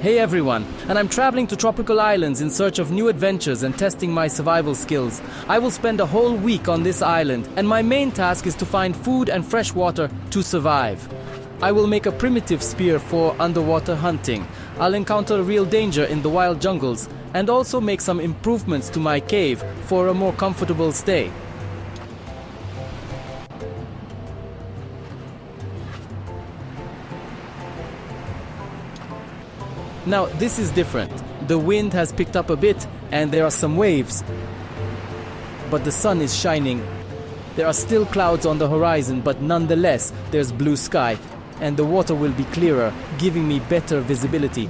Hey everyone, and I'm traveling to tropical islands in search of new adventures and testing my survival skills. I will spend a whole week on this island, and my main task is to find food and fresh water to survive. I will make a primitive spear for underwater hunting. I'll encounter real danger in the wild jungles, and also make some improvements to my cave for a more comfortable stay. Now, this is different. The wind has picked up a bit and there are some waves. But the sun is shining. There are still clouds on the horizon, but nonetheless, there's blue sky. And the water will be clearer, giving me better visibility.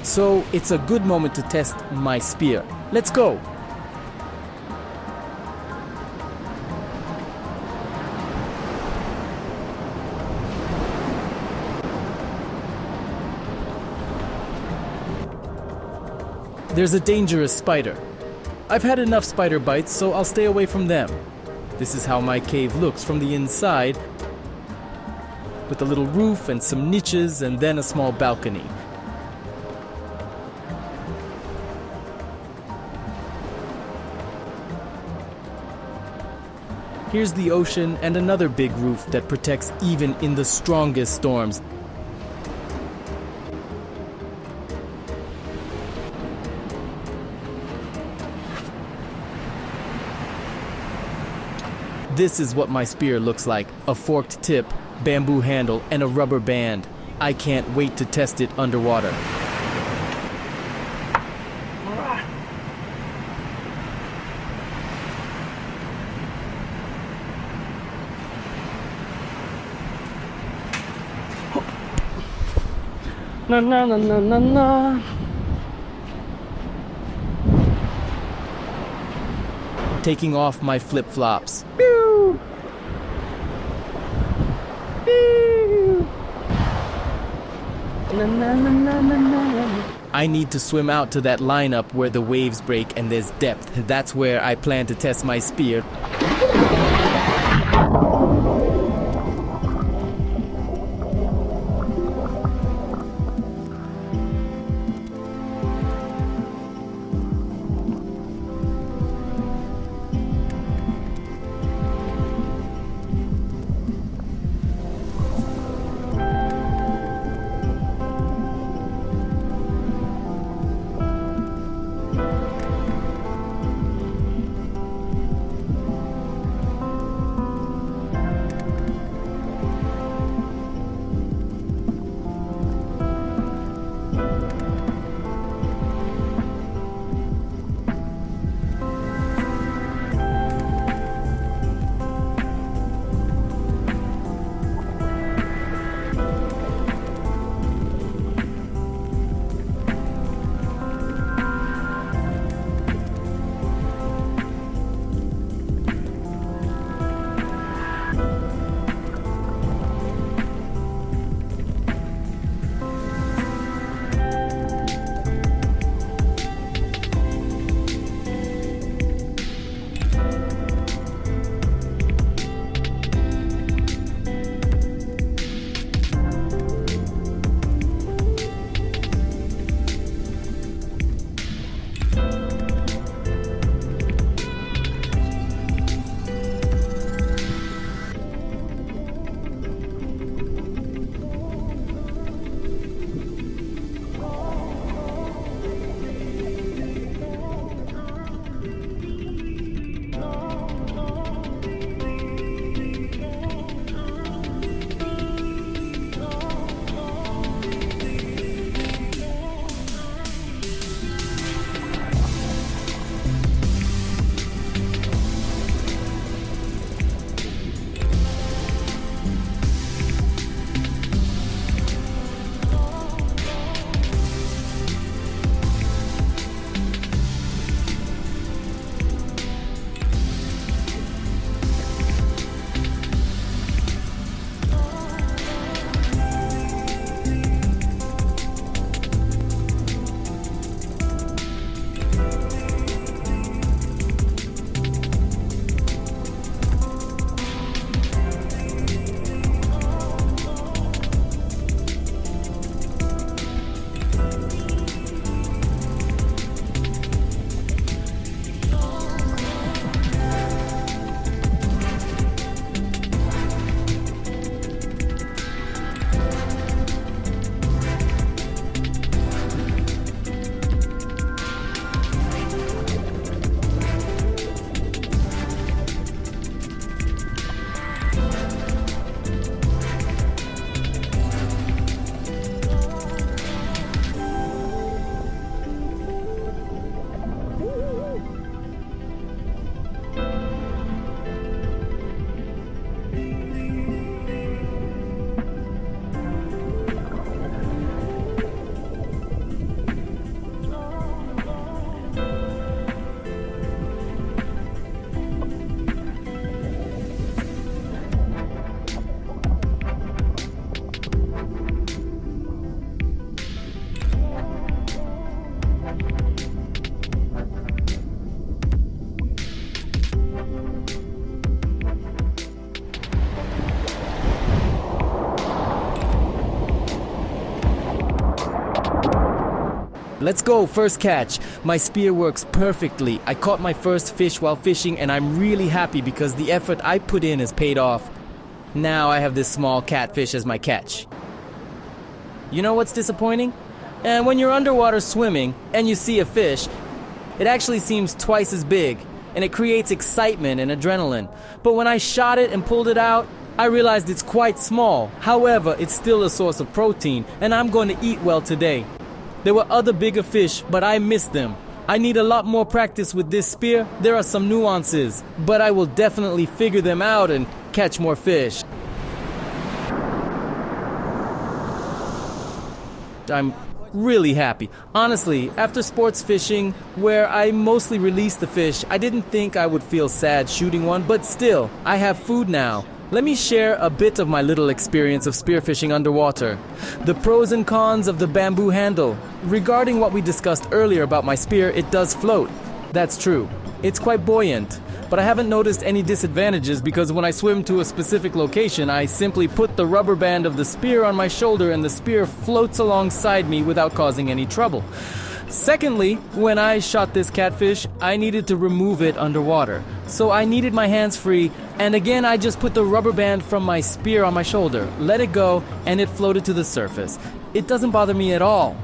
So, it's a good moment to test my spear. Let's go! There's a dangerous spider. I've had enough spider bites, so I'll stay away from them. This is how my cave looks from the inside, with a little roof and some niches and then a small balcony. Here's the ocean and another big roof that protects even in the strongest storms. This is what my spear looks like: a forked tip, bamboo handle, and a rubber band. I can't wait to test it underwater. Na na na na na na. Taking off my flip-flops. I need to swim out to that lineup where the waves break and there's depth. That's where I plan to test my spear. Let's go, first catch. My spear works perfectly. I caught my first fish while fishing and I'm really happy because the effort I put in has paid off. Now I have this small catfish as my catch. You know what's disappointing? And when you're underwater swimming and you see a fish, it actually seems twice as big and it creates excitement and adrenaline. But when I shot it and pulled it out, I realized it's quite small. However, it's still a source of protein and I'm going to eat well today. There were other bigger fish, but I missed them. I need a lot more practice with this spear. There are some nuances, but I will definitely figure them out and catch more fish. I'm really happy. Honestly, after sports fishing, where I mostly release the fish, I didn't think I would feel sad shooting one, but still, I have food now. Let me share a bit of my little experience of spearfishing underwater. The pros and cons of the bamboo handle. Regarding what we discussed earlier about my spear, it does float. That's true. It's quite buoyant. But I haven't noticed any disadvantages because when I swim to a specific location, I simply put the rubber band of the spear on my shoulder and the spear floats alongside me without causing any trouble. Secondly, when I shot this catfish, I needed to remove it underwater. So I needed my hands free, and again I just put the rubber band from my spear on my shoulder, let it go, and it floated to the surface. It doesn't bother me at all.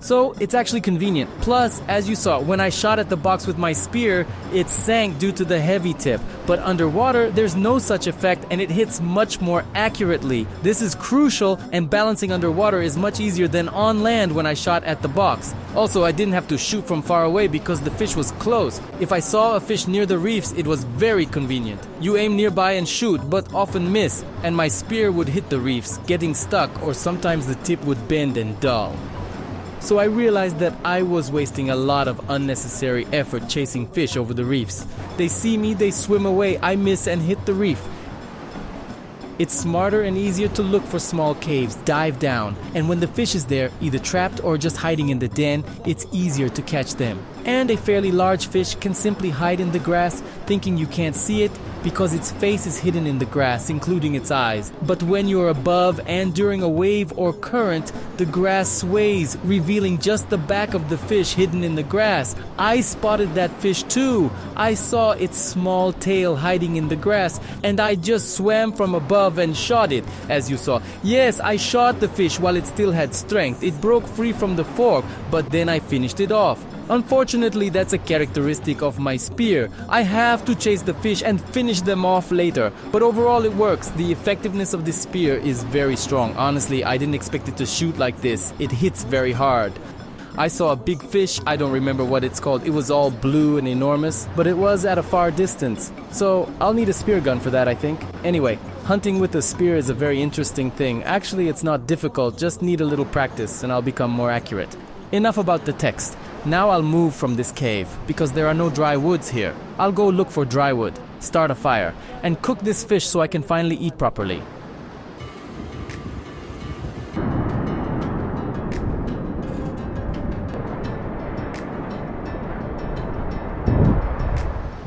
So it's actually convenient. Plus, as you saw, when I shot at the box with my spear, it sank due to the heavy tip. But underwater, there's no such effect and it hits much more accurately. This is crucial, and balancing underwater is much easier than on land when I shot at the box. Also, I didn't have to shoot from far away because the fish was close. If I saw a fish near the reefs, it was very convenient. You aim nearby and shoot, but often miss, and my spear would hit the reefs, getting stuck, or sometimes the tip would bend and dull. So I realized that I was wasting a lot of unnecessary effort chasing fish over the reefs. They see me, they swim away, I miss and hit the reef. It's smarter and easier to look for small caves, dive down, and when the fish is there, either trapped or just hiding in the den, it's easier to catch them. And a fairly large fish can simply hide in the grass, thinking you can't see it because its face is hidden in the grass, including its eyes. But when you're above and during a wave or current, the grass sways, revealing just the back of the fish hidden in the grass. I spotted that fish too. I saw its small tail hiding in the grass, and I just swam from above and shot it, as you saw. Yes, I shot the fish while it still had strength. It broke free from the fork, but then I finished it off. Unfortunately, that's a characteristic of my spear. I have to chase the fish and finish them off later. But overall it works. The effectiveness of this spear is very strong. Honestly, I didn't expect it to shoot like this. It hits very hard. I saw a big fish, I don't remember what it's called. It was all blue and enormous, but it was at a far distance. So I'll need a spear gun for that, I think. Anyway, hunting with a spear is a very interesting thing. Actually, it's not difficult, just need a little practice and I'll become more accurate. Enough about the text. Now I'll move from this cave, because there are no dry woods here. I'll go look for dry wood, start a fire, and cook this fish so I can finally eat properly.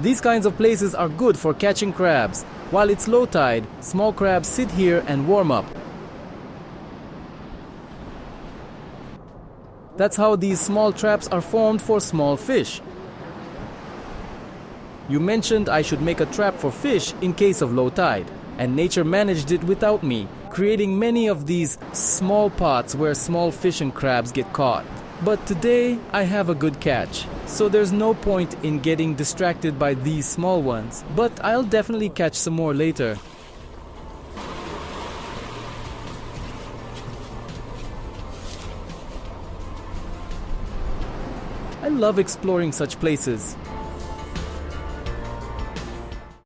These kinds of places are good for catching crabs. While it's low tide, small crabs sit here and warm up. That's how these small traps are formed for small fish. You mentioned I should make a trap for fish in case of low tide, and nature managed it without me, creating many of these small pots where small fish and crabs get caught. But today I have a good catch, so there's no point in getting distracted by these small ones, but I'll definitely catch some more later. I love exploring such places.